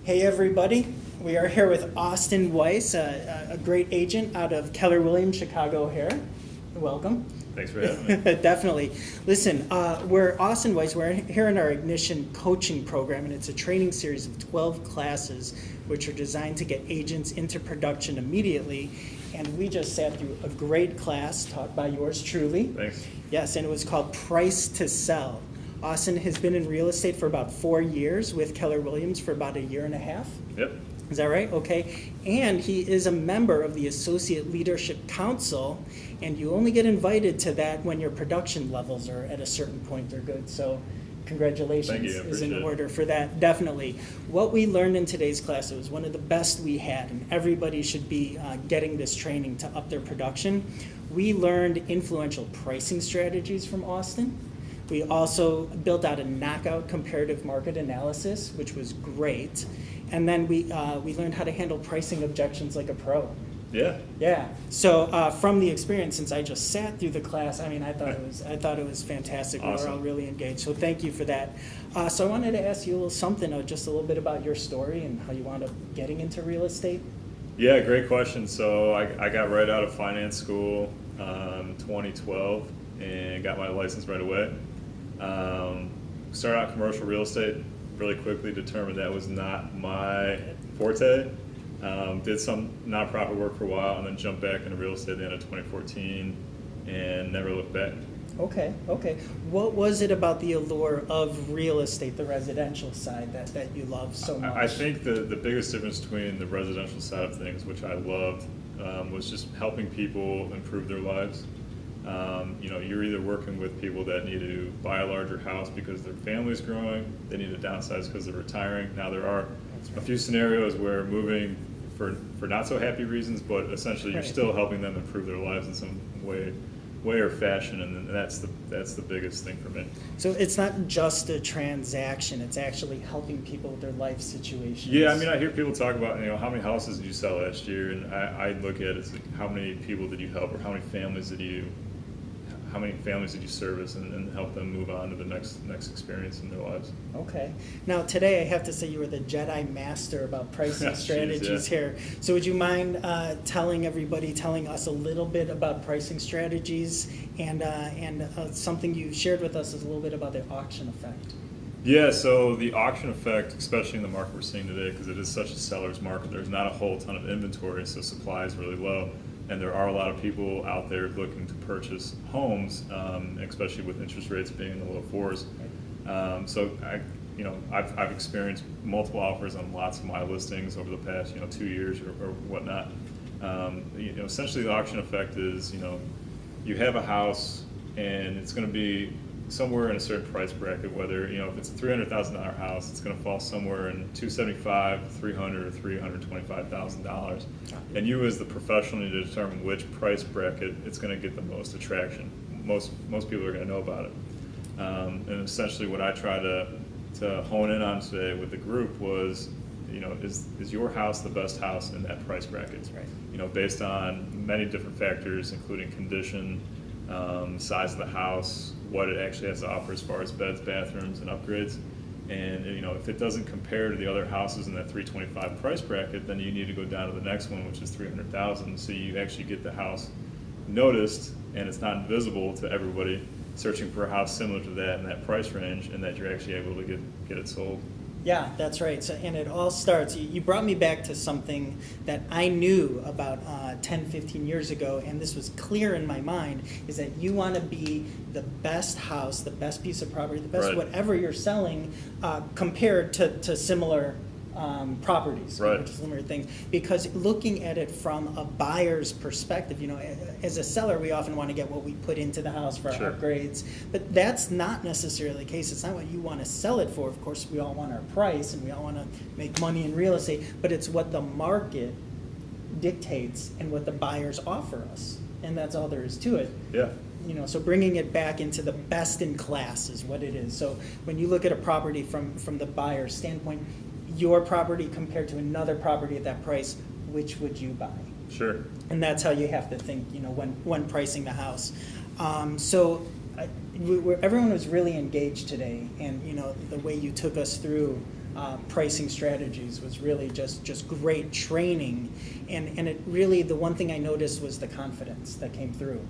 Hey everybody, we are here with Austin Weiss, a great agent out of Keller Williams, Chicago O'Hare. Welcome. Thanks for having me. Definitely. Listen, we're Austin Weiss. We're here in our Ignition coaching program, and it's a training series of 12 classes which are designed to get agents into production immediately. And we just sat through a great class taught by yours truly. Thanks. Yes, and it was called Price to Sell. Austin has been in real estate for about 4 years, with Keller Williams for about a year and a half. Yep. Is that right? Okay. And he is a member of the Associate Leadership Council, and you only get invited to that when your production levels are at a certain point they're good. So congratulations. Thank you. I is in appreciate it. order for that, definitely. What we learned in today's class, it was one of the best we had, and everybody should be getting this training to up their production. We learned influential pricing strategies from Austin. We also built out a knockout comparative market analysis, which was great. And then we learned how to handle pricing objections like a pro. Yeah. Yeah. So from the experience, since I just sat through the class, I mean, I thought it was fantastic. Awesome. We were all really engaged. So thank you for that. So I wanted to ask you a little something, just a little bit about your story and how you wound up getting into real estate. Yeah, great question. So I got right out of finance school 2012 and got my license right away. Started out commercial real estate, really quickly determined that was not my forte. Did some nonprofit work for a while and then jumped back into real estate at the end of 2014 and never looked back. Okay. What was it about the allure of real estate, the residential side, that you love so much? I think the biggest difference between the residential side of things, which I loved, was just helping people improve their lives. You're either working with people that need to buy a larger house because their family's growing, they need to downsize because they're retiring. Now there are a few scenarios where moving for not so happy reasons, but essentially you're still helping them improve their lives in some way or fashion, and that's the biggest thing for me. So it's not just a transaction, it's actually helping people with their life situations. Yeah, I mean, I hear people talk about, how many houses did you sell last year, and I look at it as like, how many people did you help, or how many families did you service and help them move on to the next experience in their lives. Okay. Now today I have to say you were the Jedi Master about pricing strategies here. So would you mind telling us a little bit about pricing strategies and something you shared with us is a little bit about the auction effect. Yeah, so the auction effect, especially in the market we're seeing today, because it is such a seller's market, there's not a whole ton of inventory, so supply is really low. And there are a lot of people out there looking to purchase homes, especially with interest rates being in the low fours. So I've experienced multiple offers on lots of my listings over the past 2 years or whatnot. Essentially the auction effect is you have a house and it's going to be somewhere in a certain price bracket. Whether if it's a $300,000 house, it's going to fall somewhere in $275,000, $300,000, or $325,000. And you, as the professional, need to determine which price bracket it's going to get the most attraction. Most people are going to know about it. And essentially, what I try to hone in on today with the group was, is your house the best house in that price bracket? Right. Based on many different factors, including condition, size of the house, what it actually has to offer as far as beds, bathrooms, and upgrades. And if it doesn't compare to the other houses in that 325 price bracket, then you need to go down to the next one, which is 300,000. So you actually get the house noticed, and it's not invisible to everybody searching for a house similar to that in that price range, and that you're actually able to get it sold. Yeah, that's right. So, and it all starts, you brought me back to something that I knew about 10, 15 years ago, and this was clear in my mind, is that you want to be the best house, the best piece of property, the best Right. whatever you're selling compared to similar properties, Right. similar things. Because looking at it from a buyer's perspective, as a seller, we often want to get what we put into the house for Sure. our upgrades, but that's not necessarily the case. It's not what you want to sell it for. Of course, we all want our price and we all want to make money in real estate, but it's what the market dictates and what the buyers offer us, and that's all there is to it. Yeah. So bringing it back into the best in class is what it is. So when you look at a property from the buyer's standpoint, your property compared to another property at that price, which would you buy? Sure. And that's how you have to think, when pricing the house. Everyone was really engaged today, and the way you took us through pricing strategies was really just great training. And it really, the one thing I noticed was the confidence that came through.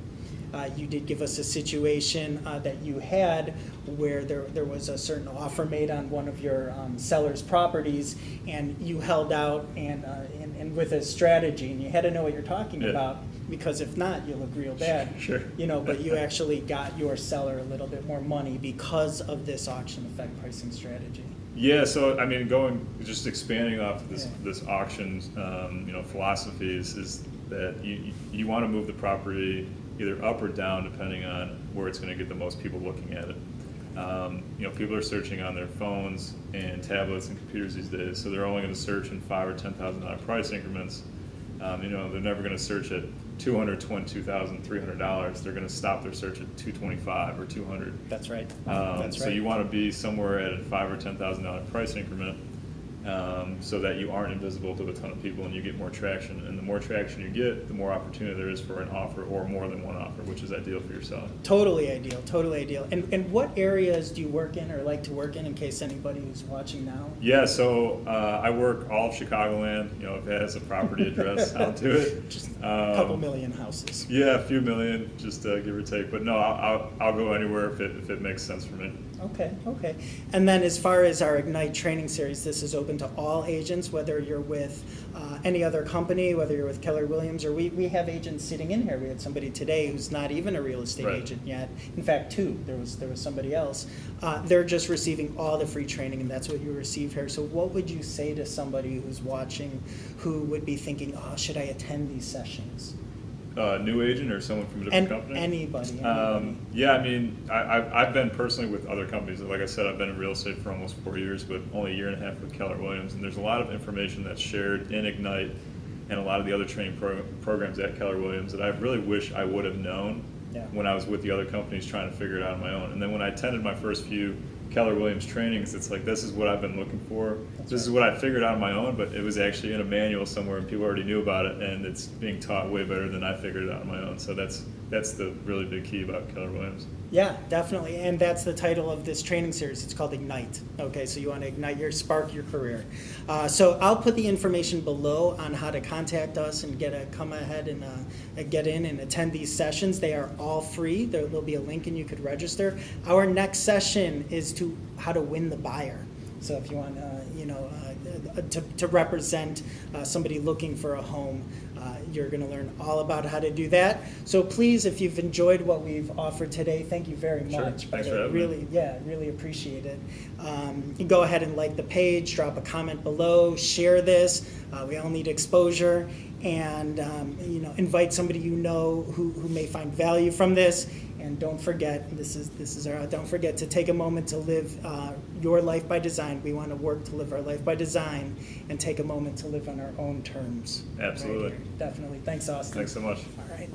You did give us a situation that you had where there was a certain offer made on one of your seller's properties, and you held out and with a strategy, and you had to know what you're talking about, because if not, you look real bad. Sure. But you actually got your seller a little bit more money because of this auction effect pricing strategy. Yeah, so I mean, just expanding off this auction, philosophy is that you want to move the property either up or down depending on where it's going to get the most people looking at it. People are searching on their phones and tablets and computers these days, so they're only going to search in $5,000 or $10,000 price increments. They're never going to search at $222,300. They're going to stop their search at $225,000 or $200,000. That's right. So you want to be somewhere at a $5,000 or $10,000 price increment, so that you aren't invisible to a ton of people and you get more traction. And the more traction you get, the more opportunity there is for an offer or more than one offer, which is ideal for your seller. Totally ideal, totally ideal. And what areas do you work in or like to work in case anybody who's watching now? Yeah, so I work all of Chicagoland. If it has a property address, I'll do it. Just a couple million houses. Yeah, a few million, just give or take. But no, I'll go anywhere if it makes sense for me. Okay. And then as far as our Ignite training series, this is open to all agents, whether you're with any other company, whether you're with Keller Williams, or we have agents sitting in here. We had somebody today who's not even a real estate agent yet. In fact, two. There was somebody else. They're just receiving all the free training, and that's what you receive here. So what would you say to somebody who's watching who would be thinking, should I attend these sessions? New agent or someone from a different company? Anybody. Yeah, I mean, I've been personally with other companies. Like I said, I've been in real estate for almost 4 years, but only a year and a half with Keller Williams. And there's a lot of information that's shared in Ignite and a lot of the other training programs at Keller Williams that I really wish I would have known when I was with the other companies trying to figure it out on my own. And then when I attended my first few Keller Williams trainings, it's like, this is what I've been looking for. This is what I figured out on my own, but it was actually in a manual somewhere and people already knew about it, and it's being taught way better than I figured it out on my own. So that's the really big key about Keller Williams. Yeah, definitely. And that's the title of this training series. It's called Ignite. Okay, so you want to ignite spark your career. So I'll put the information below on how to contact us and come ahead and get in and attend these sessions. They are all free. There'll be a link and you could register. Our next session is how to win the buyer. So if you want, to represent somebody looking for a home, you're going to learn all about how to do that. So please, if you've enjoyed what we've offered today, thank you very much. Sure. Thanks for having me. Really appreciate it. You go ahead and like the page, drop a comment below, share this. We all need exposure, and invite somebody who may find value from this. And don't forget, don't forget to take a moment to live your life by design. We want to work to live our life by design and take a moment to live on our own terms. Absolutely. Right. Definitely. Thanks, Austin. Thanks so much. All right.